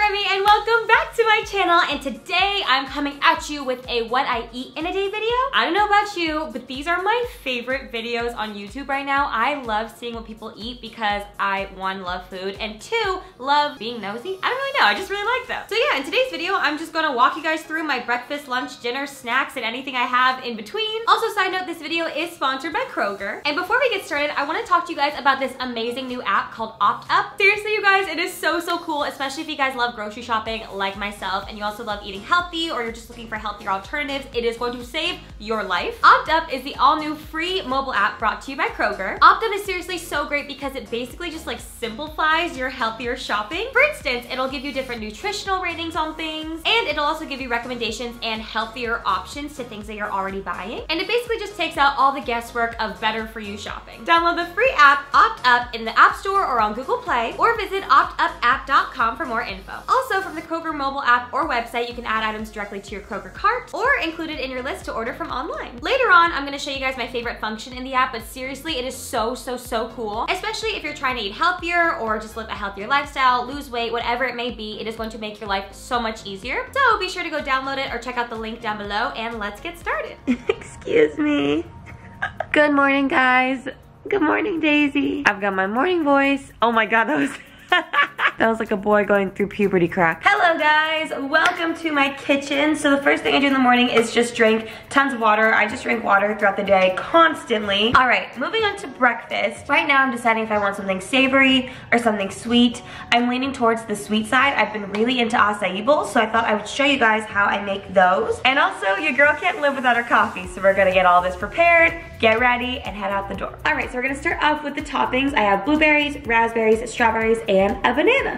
Remy and welcome back to my channel, and today I'm coming at you with a what I eat in a day video. I don't know about you, but these are my favorite videos on YouTube right now. I love seeing what people eat because I, one, love food, and two, love being nosy. I don't really know, I just really like them. So yeah, in today's video, I'm just gonna walk you guys through my breakfast, lunch, dinner, snacks, and anything I have in between. Also, side note, this video is sponsored by Kroger. And before we get started, I wanna talk to you guys about this amazing new app called OptUp. Seriously, you guys, it is so cool, especially if you guys love grocery shopping like myself and you also love eating healthy or you're just looking for healthier alternatives. It is going to save your life. OptUp is the all-new free mobile app brought to you by Kroger. OptUp is seriously so great because it basically just like simplifies your healthier shopping. For instance, it'll give you different nutritional ratings on things, and it'll also give you recommendations and healthier options to things that you're already buying. And it basically just takes out all the guesswork of better for you shopping. Download the free app OptUp in the App Store or on Google Play, or visit optupapp.com for more info. Also, from the Kroger mobile app or website, you can add items directly to your Kroger cart or include it in your list to order from online. Later on, I'm gonna show you guys my favorite function in the app, but seriously, it is so cool, especially if you're trying to eat healthier or just live a healthier lifestyle, lose weight, whatever it may be. It is going to make your life so much easier. So be sure to go download it or check out the link down below, and let's get started. Excuse me. Good morning, guys. Good morning, Daisy. I've got my morning voice. Oh my God, that was like a boy going through puberty crack. Hello guys, welcome to my kitchen. So the first thing I do in the morning is just drink tons of water. I just drink water throughout the day constantly. All right, moving on to breakfast. Right now I'm deciding if I want something savory or something sweet. I'm leaning towards the sweet side. I've been really into acai bowls, so I thought I would show you guys how I make those. And also, your girl can't live without her coffee, so we're gonna get all this prepared, get ready, and head out the door. All right, so we're gonna start off with the toppings. I have blueberries, raspberries, strawberries, and a banana.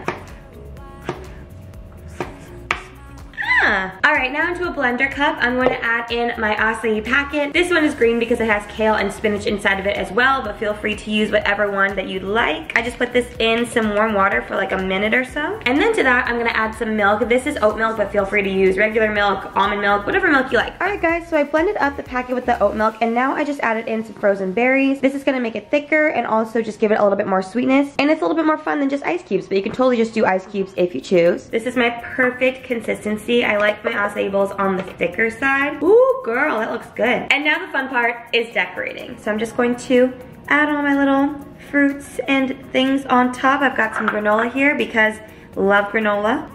All right, now into a blender cup, I'm going to add in my acai packet. This one is green because it has kale and spinach inside of it as well, but feel free to use whatever one that you'd like. I just put this in some warm water for like a minute or so. And then to that, I'm gonna add some milk. This is oat milk, but feel free to use regular milk, almond milk, whatever milk you like. All right, guys, so I blended up the packet with the oat milk, and now I just added in some frozen berries. This is gonna make it thicker and also just give it a little bit more sweetness. And it's a little bit more fun than just ice cubes, but you can totally just do ice cubes if you choose. This is my perfect consistency. I like my acai bowls on the thicker side. Ooh, girl, that looks good. And now the fun part is decorating. So I'm just going to add all my little fruits and things on top. I've got some granola here because love granola.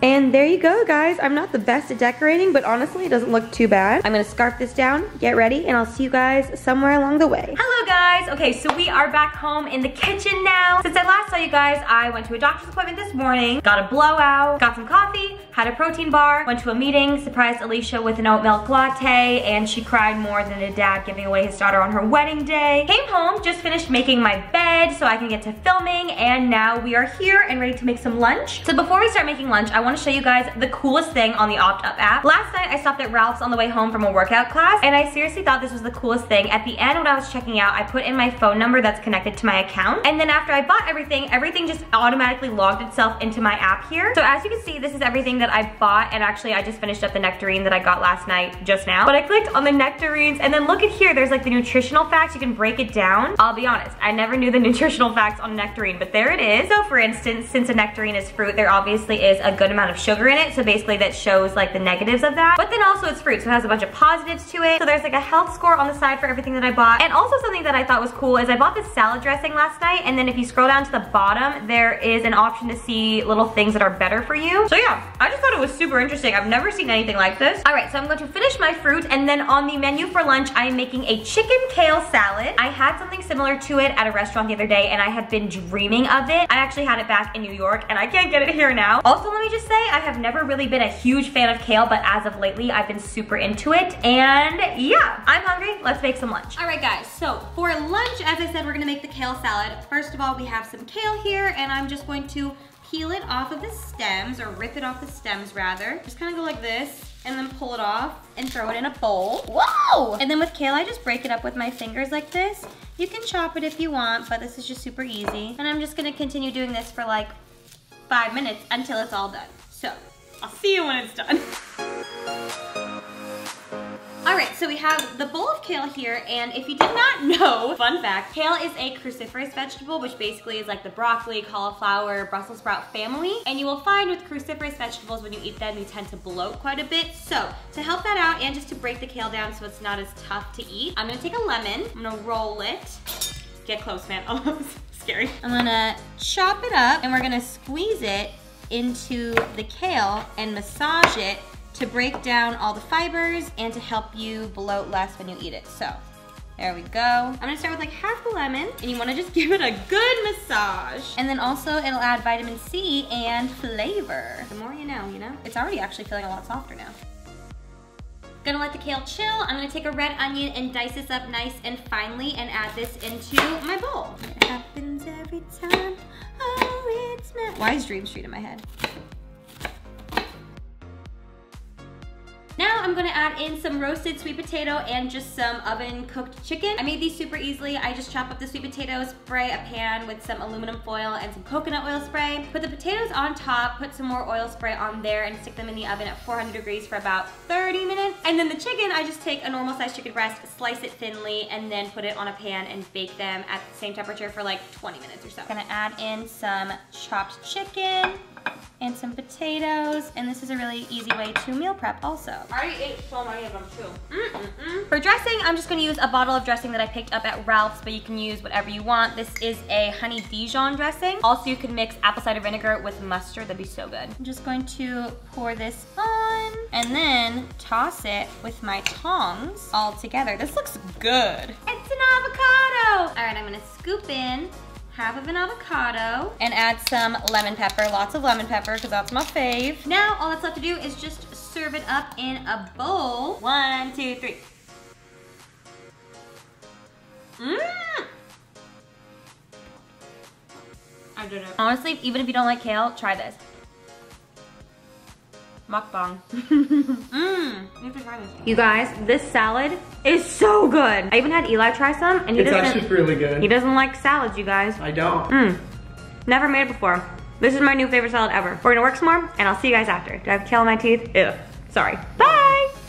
And there you go, guys. I'm not the best at decorating, but honestly, it doesn't look too bad. I'm gonna scarf this down, get ready, and I'll see you guys somewhere along the way. Hello, guys. Okay, so we are back home in the kitchen now. Since I last saw you guys, I went to a doctor's appointment this morning, got a blowout, got some coffee, had a protein bar, went to a meeting, surprised Alicia with an oat milk latte, and she cried more than a dad giving away his daughter on her wedding day. Came home, just finished making my bed so I can get to filming, and now we are here and ready to make some lunch. So before we start making lunch, I want to show you guys the coolest thing on the OptUp app. Last night I stopped at Ralph's on the way home from a workout class, and I seriously thought this was the coolest thing. At the end when I was checking out, I put in my phone number that's connected to my account, and then after I bought everything just automatically logged itself into my app here. So as you can see, this is everything that I bought, and actually I just finished up the nectarine that I got last night just now. But I clicked on the nectarines, and then look at here, there's like the nutritional facts. You can break it down. I'll be honest, I never knew the nutritional facts on nectarine, but there it is. So for instance, since a nectarine is fruit, there obviously is a good amount of sugar in it, so basically that shows like the negatives of that, but then also it's fruit, so it has a bunch of positives to it. So there's like a health score on the side for everything that I bought. And also something that I thought was cool is I bought this salad dressing last night, and then if you scroll down to the bottom, there is an option to see little things that are better for you. So yeah, I just thought it was super interesting. I've never seen anything like this. All right, so I'm going to finish my fruit, and then on the menu for lunch, I am making a chicken kale salad. I had something similar to it at a restaurant the other day, and I have been dreaming of it. I actually had it back in New York, and I can't get it here now. Also, let me just say, I have never really been a huge fan of kale, but as of lately, I've been super into it, and yeah, I'm hungry. Let's make some lunch. All right, guys, so for lunch, as I said, we're gonna make the kale salad. First of all, we have some kale here, and I'm just going to peel it off of the stems, or rip it off the stems rather. Just kind of go like this, and then pull it off and throw it in a bowl. Whoa! And then with kale, I just break it up with my fingers like this. You can chop it if you want, but this is just super easy. And I'm just gonna continue doing this for like 5 minutes until it's all done. So, I'll see you when it's done. All right, so we have the bowl of kale here, and if you did not know, fun fact, kale is a cruciferous vegetable, which basically is like the broccoli, cauliflower, Brussels sprout family. And you will find with cruciferous vegetables, when you eat them, you tend to bloat quite a bit. So to help that out and just to break the kale down so it's not as tough to eat, I'm gonna take a lemon, I'm gonna roll it. Get close, man, oh, scary. I'm gonna chop it up and we're gonna squeeze it into the kale and massage it to break down all the fibers and to help you bloat less when you eat it. So, there we go. I'm gonna start with like half the lemon, and you wanna just give it a good massage. And then also it'll add vitamin C and flavor. The more you know? It's already actually feeling a lot softer now. Gonna let the kale chill. I'm gonna take a red onion and dice this up nice and finely and add this into my bowl. It happens every time. Oh, it's not. Why is Dream Street in my head? Now I'm gonna add in some roasted sweet potato and just some oven cooked chicken. I made these super easily. I just chop up the sweet potatoes, spray a pan with some aluminum foil and some coconut oil spray. Put the potatoes on top, put some more oil spray on there and stick them in the oven at 400 degrees for about 30 minutes. And then the chicken, I just take a normal sized chicken breast, slice it thinly, and then put it on a pan and bake them at the same temperature for like 20 minutes or so. Gonna add in some chopped chicken and some potatoes, and this is a really easy way to meal prep also. I already ate so many of them too. For dressing, I'm just gonna use a bottle of dressing that I picked up at Ralph's, but you can use whatever you want. This is a honey Dijon dressing. Also, you can mix apple cider vinegar with mustard, that'd be so good. I'm just going to pour this on, and then toss it with my tongs all together. This looks good. It's an avocado! All right, I'm gonna scoop in half of an avocado and add some lemon pepper, lots of lemon pepper because that's my fave. Now all that's left to do is just serve it up in a bowl. 1, 2, 3. I did it. Honestly, even if you don't like kale, try this. Mukbang. You have to try this. You guys, this salad is so good. I even had Eli try some, and it's actually really good. He doesn't like salads, you guys. I don't. Never made it before. This is my new favorite salad ever. We're gonna work some more, and I'll see you guys after. Do I have kale in my teeth? Ew. Sorry. Bye.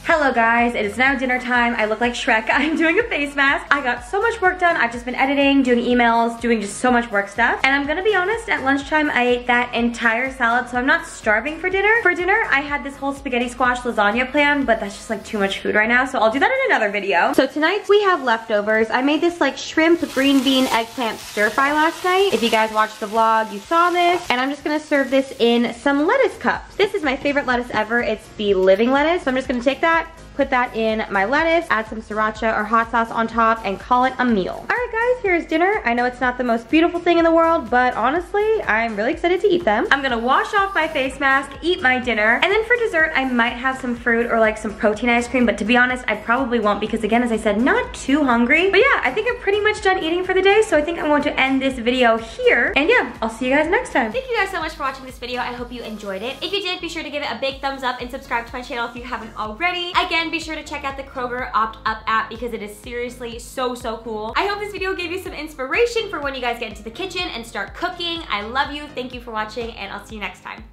Hello guys, it is now dinner time. I look like Shrek. I'm doing a face mask. I got so much work done. I've just been editing, doing emails, doing just so much work stuff. And I'm gonna be honest, at lunchtime I ate that entire salad, so I'm not starving for dinner. For dinner, I had this whole spaghetti squash lasagna plan, but that's just like too much food right now, so I'll do that in another video. So tonight we have leftovers. I made this like shrimp, green bean, eggplant stir fry last night. If you guys watched the vlog, you saw this. And I'm just gonna serve this in some lettuce cups. This is my favorite lettuce ever. It's the living lettuce. So I'm just gonna take that, put that in my lettuce, add some sriracha or hot sauce on top, and call it a meal. All right guys, here's dinner. I know it's not the most beautiful thing in the world, but honestly, I'm really excited to eat them. I'm gonna wash off my face mask, eat my dinner, and then for dessert, I might have some fruit or like some protein ice cream, but to be honest, I probably won't because again, as I said, not too hungry. But yeah, I think I'm pretty much done eating for the day, so I think I'm going to end this video here. And yeah, I'll see you guys next time. Thank you guys so much for watching this video. I hope you enjoyed it. If you did, be sure to give it a big thumbs up and subscribe to my channel if you haven't already. Again, be sure to check out the Kroger Opt Up app because it is seriously so cool. I hope this video gave you some inspiration for when you guys get into the kitchen and start cooking. I love you, thank you for watching, and I'll see you next time.